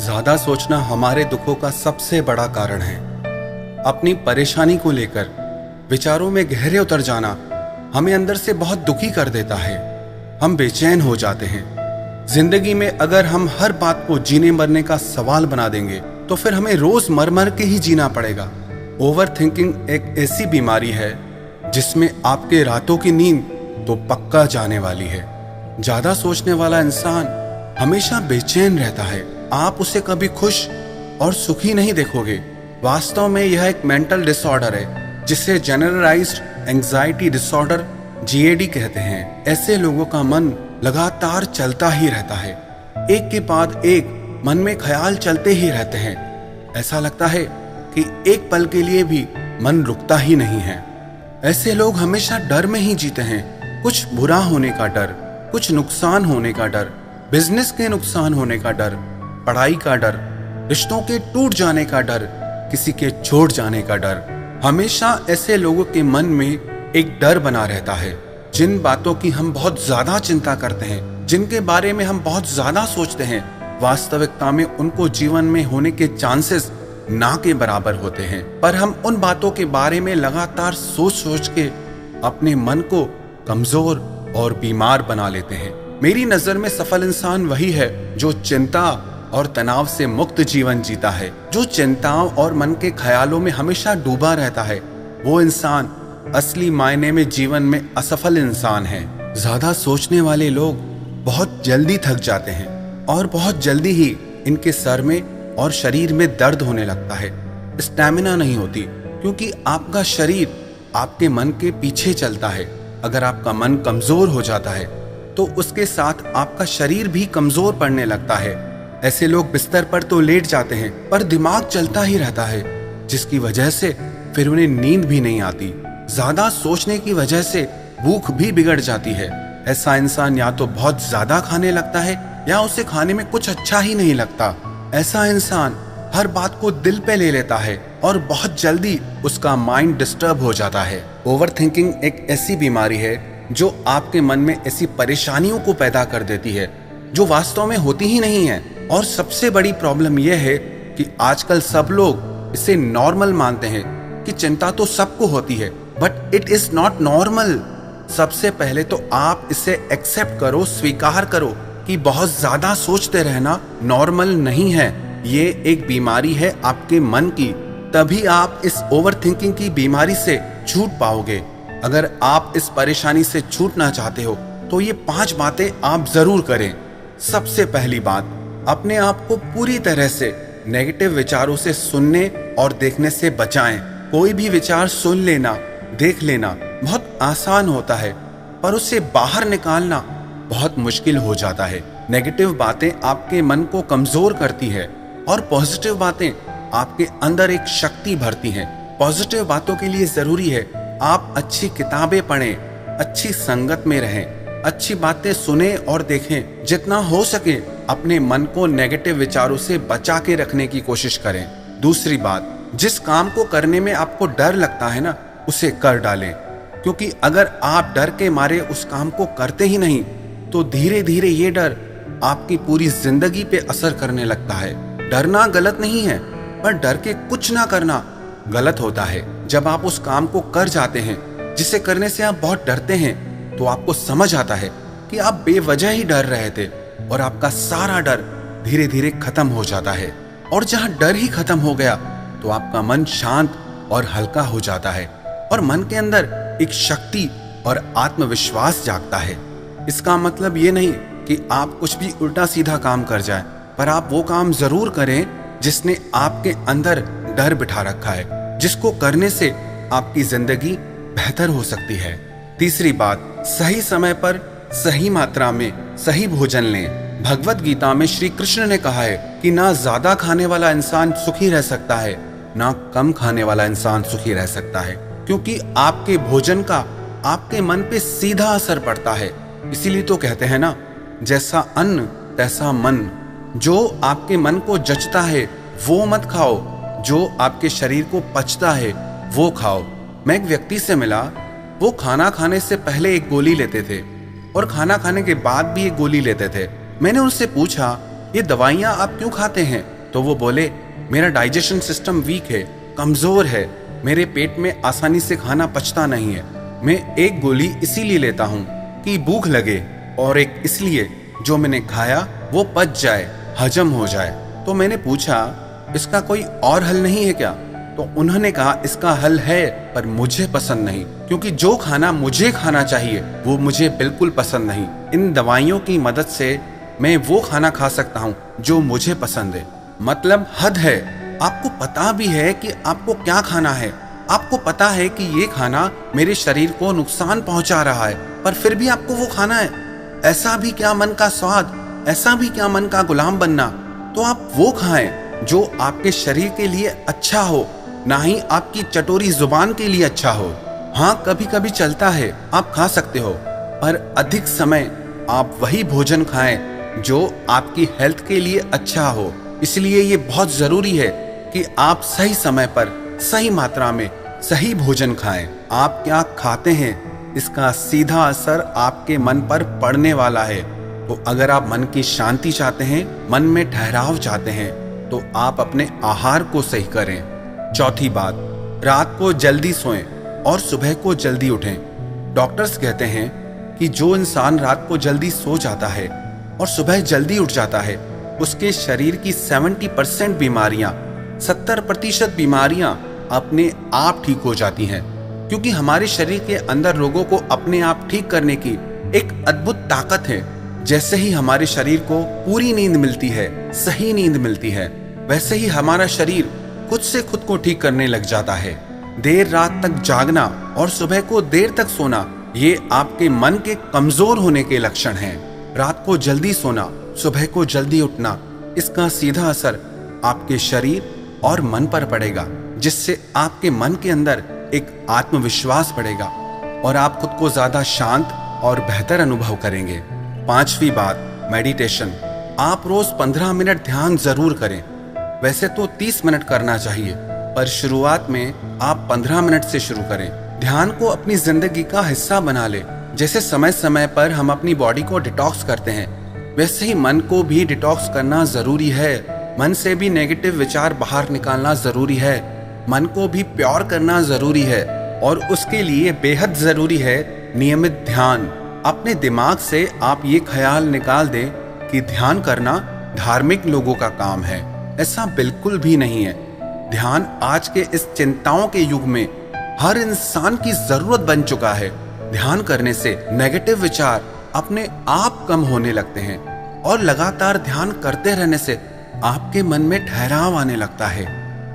ज्यादा सोचना हमारे दुखों का सबसे बड़ा कारण है। अपनी परेशानी को लेकर विचारों में गहरे उतर जाना हमें अंदर से बहुत दुखी कर देता है। हम बेचैन हो जाते हैं। जिंदगी में अगर हम हर बात को जीने मरने का सवाल बना देंगे तो फिर हमें रोज मर मर के ही जीना पड़ेगा। ओवर थिंकिंग एक ऐसी बीमारी है जिसमें आपके रातों की नींद तो पक्का जाने वाली है। ज्यादा सोचने वाला इंसान हमेशा बेचैन रहता है। आप उसे कभी खुश और सुखी नहीं देखोगे। वास्तव में यह एक मेंटल डिसऑर्डर है जिसे जनरलाइज्ड एंजाइटी डिसऑर्डर GAD कहते हैं। ऐसे लोगों का मन लगातार चलता ही रहता है। एक के बाद एक मन में ख्याल चलते ही रहते हैं। ऐसा लगता है कि एक पल के लिए भी मन रुकता ही नहीं है। ऐसे लोग हमेशा डर में ही जीते हैं। कुछ बुरा होने का डर, कुछ नुकसान होने का डर, बिजनेस के नुकसान होने का डर, पढ़ाई का डर, रिश्तों के टूट जाने का डर, किसी के छोड़ जाने का डर। हमेशा ऐसे लोगों के मन में एक डर बना रहता है। जिन बातों की हम बहुत ज्यादा चिंता करते हैं, जिनके बारे में हम बहुत ज्यादा सोचते हैं, वास्तविकता में उनको जीवन में होने के चांसेस ना के बराबर होते हैं। पर हम उन बातों के बारे में लगातार सोच सोच के अपने मन को कमजोर और बीमार बना लेते हैं। मेरी नजर में सफल इंसान वही है जो चिंता और तनाव से मुक्त जीवन जीता है, जो चिंताओं और मन के ख्यालों में हमेशा डूबा रहता है। वो इंसान असली मायने में जीवन में असफल इंसान है। ज्यादा सोचने वाले लोग बहुत जल्दी थक जाते हैं और बहुत जल्दी ही इनके सर में और शरीर में दर्द होने लगता है। स्टैमिना नहीं होती क्योंकि आपका शरीर आपके मन के पीछे चलता है। अगर आपका मन कमजोर हो जाता है तो उसके साथ आपका शरीर भी कमजोर पड़ने लगता है। ऐसे लोग बिस्तर पर तो लेट जाते हैं पर दिमाग चलता ही रहता है, जिसकी वजह से फिर उन्हें नींद भी नहीं आती। ज्यादा सोचने की वजह से भूख भी बिगड़ जाती है। ऐसा इंसान या तो बहुत ज्यादा खाने लगता है या उसे खाने में कुछ अच्छा ही नहीं लगता। ऐसा इंसान हर बात को दिल पे ले लेता है और बहुत जल्दी उसका माइंड डिस्टर्ब हो जाता है। ओवर थिंकिंग एक ऐसी बीमारी है जो आपके मन में ऐसी परेशानियों को पैदा कर देती है जो वास्तव में होती ही नहीं है। और सबसे बड़ी प्रॉब्लम यह है कि आजकल सब लोग इसे नॉर्मल मानते हैं कि चिंता तो सबको होती है, but it is not normal. सबसे पहले तो आप इसे एक्सेप्ट करो, स्वीकार करो कि बहुत ज्यादा सोचते रहना नॉर्मल नहीं है। ये एक बीमारी है आपके मन की। तभी आप इस ओवर थिंकिंग की बीमारी से छूट पाओगे। अगर आप इस परेशानी से छूटना चाहते हो तो ये 5 बातें आप जरूर करें। सबसे पहली बात, अपने आप को पूरी तरह से नेगेटिव विचारों से सुनने और देखने से बचाएं। कोई भी विचार सुन लेना, देख लेना बहुत आसान होता है, पर उसे बाहर निकालना बहुत मुश्किल हो जाता है। नेगेटिव बातें आपके मन को कमजोर करती है और पॉजिटिव बातें आपके अंदर एक शक्ति भरती हैं। पॉजिटिव बातों के लिए जरूरी है आप अच्छी किताबें पढ़ें, अच्छी संगत में रहें, अच्छी बातें सुने और देखें। जितना हो सके अपने मन को नेगेटिव विचारों से बचा के रखने की कोशिश करें। दूसरी बात, जिस काम को करने में आपको डर लगता है ना, उसे कर डालें, क्योंकि अगर आप डर के मारे उस काम को करते ही नहीं तो धीरे धीरे ये डर आपकी पूरी जिंदगी पे असर करने लगता है। डरना गलत नहीं है, पर डर के कुछ ना करना गलत होता है। जब आप उस काम को कर जाते हैं जिसे करने से आप बहुत डरते हैं तो आपको समझ आता है कि आप बेवजह ही डर रहे थे और आपका सारा डर धीरे धीरे खत्म हो जाता है। और जहां डर ही खत्म हो गया तो आपका मन शांत और हल्का हो जाता है और मन के अंदर एक शक्ति और आत्मविश्वास जागता है। इसका मतलब ये नहीं कि आप कुछ भी उल्टा सीधा काम कर जाएं, पर आप वो काम जरूर करें जिसने आपके अंदर डर बिठा रखा है, जिसको करने से आपकी जिंदगी बेहतर हो सकती है। तीसरी बात, सही समय पर सही मात्रा में सही भोजन लें। भगवत गीता में श्री कृष्ण ने कहा है कि ना ज्यादा खाने वाला इंसान सुखी रह सकता है, ना कम खाने वाला इंसान सुखी रह सकता है, क्योंकि आपके भोजन का आपके मन पे सीधा असर पड़ता है। इसीलिए तो कहते हैं ना, जैसा अन्न तैसा मन। जो आपके मन को जचता है वो मत खाओ, जो आपके शरीर को पचता है वो खाओ। मैं एक व्यक्ति से मिला, वो खाना खाने से पहले एक गोली लेते थे और खाना खाने के बाद भी एक गोली लेते थे। मैंने उनसे पूछा ये दवाइयाँ आप क्यों खाते हैं? तो वो बोले, मेरा डाइजेशन सिस्टम वीक है, कमज़ोर है, मेरे पेट में आसानी से खाना पचता नहीं है। मैं एक गोली इसीलिए लेता हूँ कि भूख लगे, और एक इसलिए जो मैंने खाया वो पच जाए, हजम हो जाए। तो मैंने पूछा, इसका कोई और हल नहीं है क्या? तो उन्होंने कहा, इसका हल है, पर मुझे पसंद नहीं, क्योंकि जो खाना मुझे खाना चाहिए वो मुझे बिल्कुल पसंद नहीं। इन दवाइयों की मदद से मैं वो खाना खा सकता हूँ जो मुझे पसंद है। मतलब हद है। आपको पता भी है कि आपको क्या खाना है, आपको पता है कि ये खाना मेरे शरीर को नुकसान पहुंचा रहा है, पर फिर भी आपको वो खाना है। ऐसा भी क्या मन का स्वाद, ऐसा भी क्या मन का गुलाम बनना? तो आप वो खाएं जो आपके शरीर के लिए अच्छा हो, ना ही आपकी चटोरी जुबान के लिए अच्छा हो। हाँ, कभी कभी चलता है, आप खा सकते हो, पर अधिक समय आप वही भोजन खाएं जो आपकी हेल्थ के लिए अच्छा हो। इसलिए ये बहुत जरूरी है कि आप सही समय पर, सही मात्रा में सही भोजन खाएं। आप क्या खाते हैं, इसका सीधा असर आपके मन पर पड़ने वाला है। तो अगर आप मन की शांति चाहते हैं, मन में ठहराव चाहते हैं, तो आप अपने आहार को सही करें। चौथी बात, रात को जल्दी सोएं और सुबह को जल्दी उठें। डॉक्टर्स कहते हैं कि जो इंसान रात को जल्दी सो जाता है और सुबह जल्दी उठ जाता है, उसके शरीर की 70% बीमारियां, 70% बीमारियां अपने आप ठीक हो जाती हैं। क्योंकि हमारे शरीर के अंदर रोगों को अपने आप ठीक करने की एक अद्भुत ताकत है। जैसे ही हमारे शरीर को पूरी नींद मिलती है, सही नींद मिलती है, वैसे ही हमारा शरीर खुद से खुद को ठीक करने लग जाता है। देर रात तक जागना और सुबह को देर तक सोना, ये आपके मन के कमजोर होने के लक्षण हैं। रात को जल्दी सोना, सुबह को जल्दी उठना, इसका सीधा असर आपके शरीर और मन पर पड़ेगा, जिससे आपके मन के अंदर एक आत्मविश्वास बढ़ेगा और आप खुद को ज्यादा शांत और बेहतर अनुभव करेंगे। पांचवी बात, मेडिटेशन। आप रोज 15 मिनट ध्यान जरूर करें। वैसे तो 30 मिनट करना चाहिए, पर शुरुआत में आप 15 मिनट से शुरू करें। ध्यान को अपनी जिंदगी का हिस्सा बना ले। जैसे समय समय पर हम अपनी बॉडी को डिटॉक्स करते हैं, वैसे ही मन को भी डिटॉक्स करना जरूरी है। मन से भी नेगेटिव विचार बाहर निकालना जरूरी है। मन को भी प्योर करना जरूरी है, और उसके लिए बेहद जरूरी है नियमित ध्यान। अपने दिमाग से आप ये ख्याल निकाल दें कि ध्यान करना धार्मिक लोगों का काम है। ऐसा बिल्कुल भी नहीं है। ध्यान आज के इस चिंताओं के युग में हर इंसान की जरूरत बन चुका है। ध्यान करने से नेगेटिव विचार अपने आप कम होने लगते हैं, और लगातार ध्यान करते रहने से आपके मन में ठहराव आने लगता है।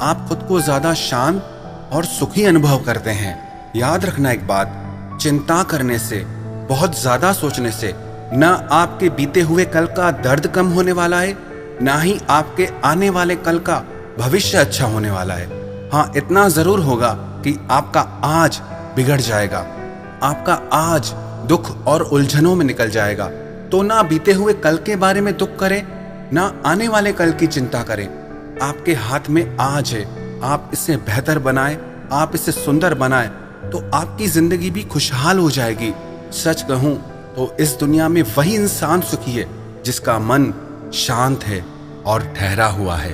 आप खुद को ज्यादा शांत और सुखी अनुभव करते हैं। याद रखना एक बात, चिंता करने से, बहुत ज्यादा सोचने से न आपके बीते हुए कल का दर्द कम होने वाला है, ना ही आपके आने वाले कल का भविष्य अच्छा होने वाला है। हाँ, इतना जरूर होगा कि आपका आज बिगड़ जाएगा, आपका आज दुख और उलझनों में निकल जाएगा। तो ना बीते हुए कल के बारे में दुख करें, ना आने वाले कल की चिंता करें। आपके हाथ में आज है, आप इसे बेहतर बनाएं, आप इसे सुंदर बनाएं, तो आपकी जिंदगी भी खुशहाल हो जाएगी। सच कहूं तो इस दुनिया में वही इंसान सुखी है जिसका मन शांत है और ठहरा हुआ है।